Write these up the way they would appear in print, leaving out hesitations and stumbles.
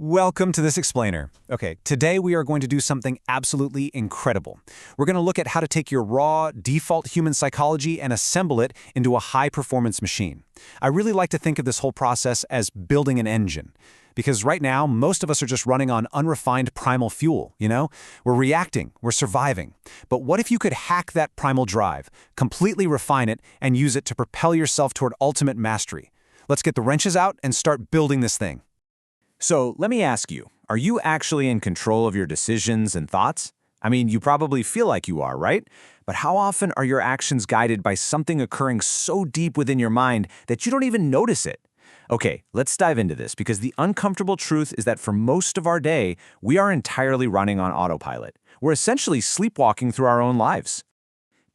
Welcome to this explainer. Okay, today we are going to do something absolutely incredible. We're going to look at how to take your raw, default human psychology and assemble it into a high-performance machine. I really like to think of this whole process as building an engine. Because right now, most of us are just running on unrefined primal fuel, you know? We're reacting, we're surviving. But what if you could hack that primal drive, completely refine it, and use it to propel yourself toward ultimate mastery? Let's get the wrenches out and start building this thing. So let me ask you, are you actually in control of your decisions and thoughts? I mean, you probably feel like you are, right? But how often are your actions guided by something occurring so deep within your mind that you don't even notice it? Okay, let's dive into this because the uncomfortable truth is that for most of our day, we are entirely running on autopilot. We're essentially sleepwalking through our own lives.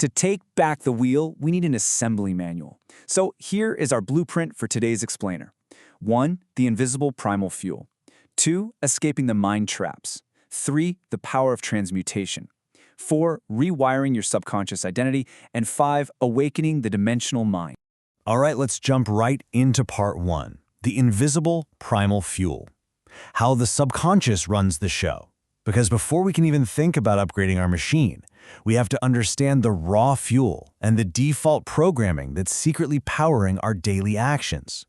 To take back the wheel, we need an assembly manual. So here is our blueprint for today's explainer. 1. The invisible primal fuel. 2. Escaping the mind traps. 3. The power of transmutation. 4. Rewiring your subconscious identity. And 5. Awakening the dimensional mind. All right, let's jump right into part 1, the invisible primal fuel. How the subconscious runs the show. Because before we can even think about upgrading our machine, we have to understand the raw fuel and the default programming that's secretly powering our daily actions.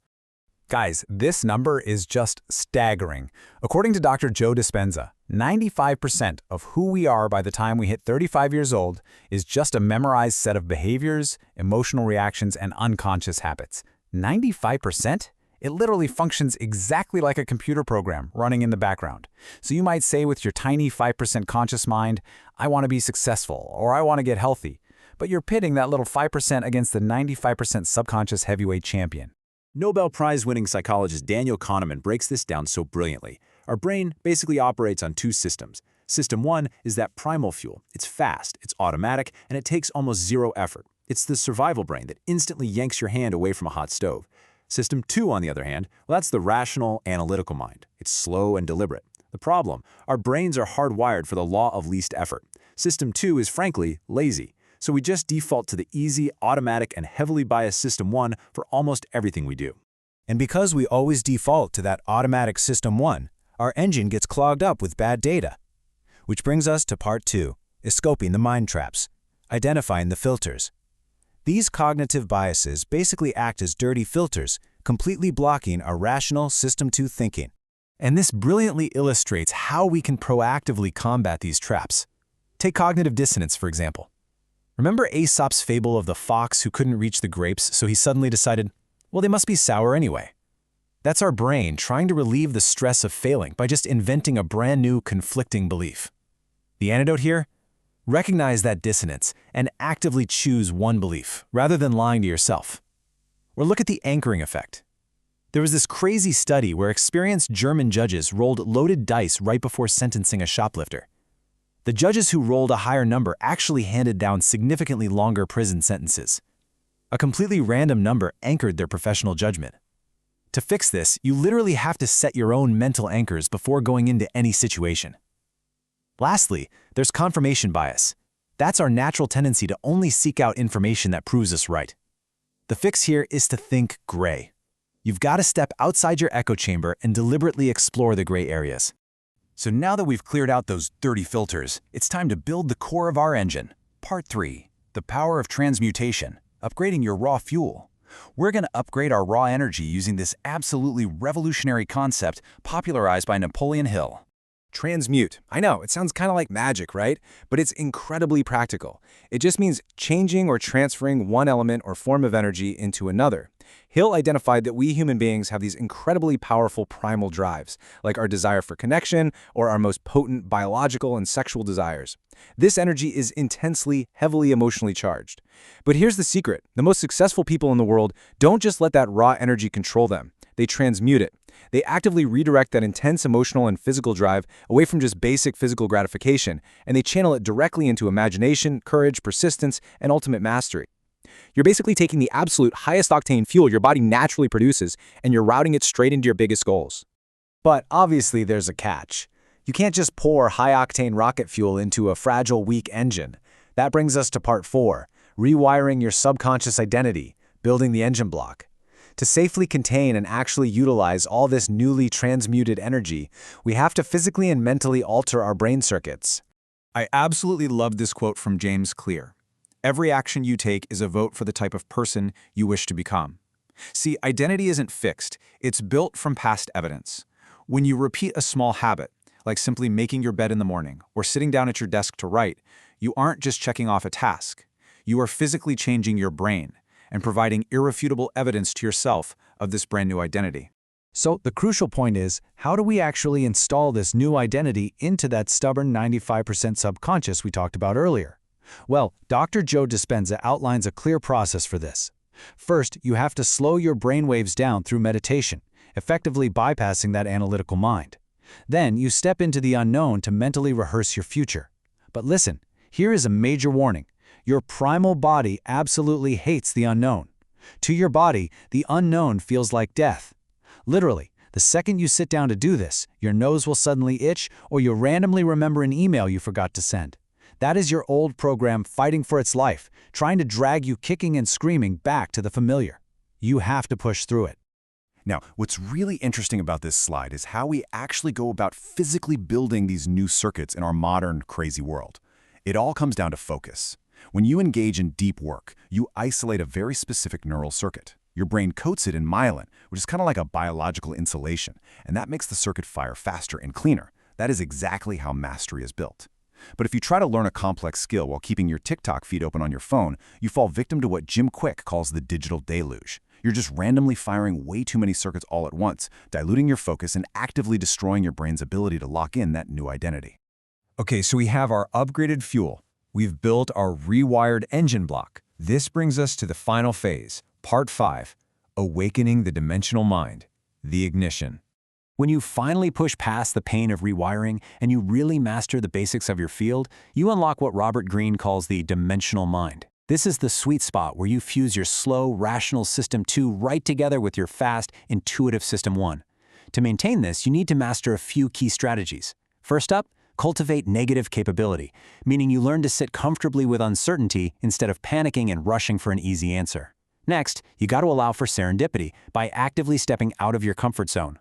Guys, this number is just staggering. According to Dr. Joe Dispenza, 95% of who we are by the time we hit 35 years old is just a memorized set of behaviors, emotional reactions, and unconscious habits. 95%? It literally functions exactly like a computer program running in the background. So you might say with your tiny 5% conscious mind, I want to be successful, or I want to get healthy. But you're pitting that little 5% against the 95% subconscious heavyweight champion. Nobel Prize-winning psychologist Daniel Kahneman breaks this down so brilliantly. Our brain basically operates on two systems. System 1 is that primal fuel. It's fast, it's automatic, and it takes almost zero effort. It's the survival brain that instantly yanks your hand away from a hot stove. System 2, on the other hand, well, that's the rational, analytical mind. It's slow and deliberate. The problem, our brains are hardwired for the law of least effort. System 2 is frankly lazy. So we just default to the easy, automatic, and heavily biased System 1 for almost everything we do. And because we always default to that automatic System 1, our engine gets clogged up with bad data. Which brings us to part 2, escaping the mind traps, identifying the filters. These cognitive biases basically act as dirty filters, completely blocking our rational System 2 thinking. And this brilliantly illustrates how we can proactively combat these traps. Take cognitive dissonance, for example. Remember Aesop's fable of the fox who couldn't reach the grapes, so he suddenly decided, well, they must be sour anyway. That's our brain trying to relieve the stress of failing by just inventing a brand new conflicting belief. The antidote here? Recognize that dissonance and actively choose one belief, rather than lying to yourself. Or look at the anchoring effect. There was this crazy study where experienced German judges rolled loaded dice right before sentencing a shoplifter. The judges who rolled a higher number actually handed down significantly longer prison sentences. A completely random number anchored their professional judgment. To fix this, you literally have to set your own mental anchors before going into any situation. Lastly, there's confirmation bias. That's our natural tendency to only seek out information that proves us right. The fix here is to think gray. You've got to step outside your echo chamber and deliberately explore the gray areas. So now that we've cleared out those dirty filters, it's time to build the core of our engine. Part 3, the power of transmutation, upgrading your raw fuel. We're going to upgrade our raw energy using this absolutely revolutionary concept popularized by Napoleon Hill. Transmute. I know, it sounds kind of like magic, right? But it's incredibly practical. It just means changing or transferring one element or form of energy into another. Hill identified that we human beings have these incredibly powerful primal drives, like our desire for connection or our most potent biological and sexual desires. This energy is intensely, heavily emotionally charged. But here's the secret. The most successful people in the world don't just let that raw energy control them. They transmute it. They actively redirect that intense emotional and physical drive away from just basic physical gratification, and they channel it directly into imagination, courage, persistence, and ultimate mastery. You're basically taking the absolute highest octane fuel your body naturally produces, and you're routing it straight into your biggest goals. But obviously there's a catch. You can't just pour high-octane rocket fuel into a fragile, weak engine. That brings us to part 4, rewiring your subconscious identity, building the engine block. To safely contain and actually utilize all this newly transmuted energy, we have to physically and mentally alter our brain circuits. I absolutely love this quote from James Clear. Every action you take is a vote for the type of person you wish to become. See, identity isn't fixed. It's built from past evidence. When you repeat a small habit, like simply making your bed in the morning or sitting down at your desk to write, you aren't just checking off a task. You are physically changing your brain and providing irrefutable evidence to yourself of this brand new identity. So the crucial point is, how do we actually install this new identity into that stubborn 95% subconscious we talked about earlier? Well, Dr. Joe Dispenza outlines a clear process for this. First, you have to slow your brainwaves down through meditation, effectively bypassing that analytical mind. Then you step into the unknown to mentally rehearse your future. But listen, here is a major warning. Your primal body absolutely hates the unknown. To your body, the unknown feels like death. Literally, the second you sit down to do this, your nose will suddenly itch or you'll randomly remember an email you forgot to send. That is your old program fighting for its life, trying to drag you kicking and screaming back to the familiar. You have to push through it. Now, what's really interesting about this slide is how we actually go about physically building these new circuits in our modern, crazy world. It all comes down to focus. When you engage in deep work, you isolate a very specific neural circuit. Your brain coats it in myelin, which is kind of like a biological insulation, and that makes the circuit fire faster and cleaner. That is exactly how mastery is built. But if you try to learn a complex skill while keeping your TikTok feed open on your phone, you fall victim to what Jim Quick calls the digital deluge. You're just randomly firing way too many circuits all at once, diluting your focus and actively destroying your brain's ability to lock in that new identity. Okay, so we have our upgraded fuel. We've built our rewired engine block. This brings us to the final phase, Part 5, Awakening the Dimensional Mind, the ignition. When you finally push past the pain of rewiring and you really master the basics of your field, you unlock what Robert Greene calls the dimensional mind. This is the sweet spot where you fuse your slow, rational System 2 right together with your fast, intuitive System 1. To maintain this, you need to master a few key strategies. First up, cultivate negative capability, meaning you learn to sit comfortably with uncertainty instead of panicking and rushing for an easy answer. Next, you got to allow for serendipity by actively stepping out of your comfort zone.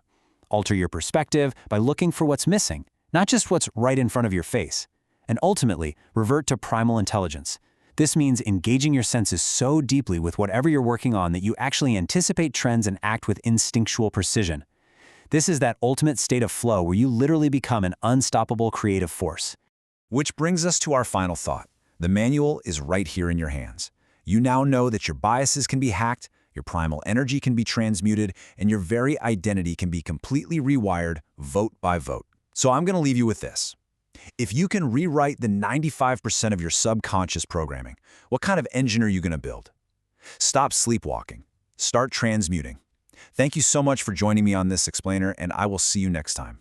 Alter your perspective by looking for what's missing, not just what's right in front of your face. And ultimately, revert to primal intelligence. This means engaging your senses so deeply with whatever you're working on that you actually anticipate trends and act with instinctual precision. This is that ultimate state of flow where you literally become an unstoppable creative force. Which brings us to our final thought. The manual is right here in your hands. You now know that your biases can be hacked, your primal energy can be transmuted, and your very identity can be completely rewired vote by vote. So I'm going to leave you with this. If you can rewrite the 95% of your subconscious programming, what kind of engine are you going to build? Stop sleepwalking. Start transmuting. Thank you so much for joining me on this explainer, and I will see you next time.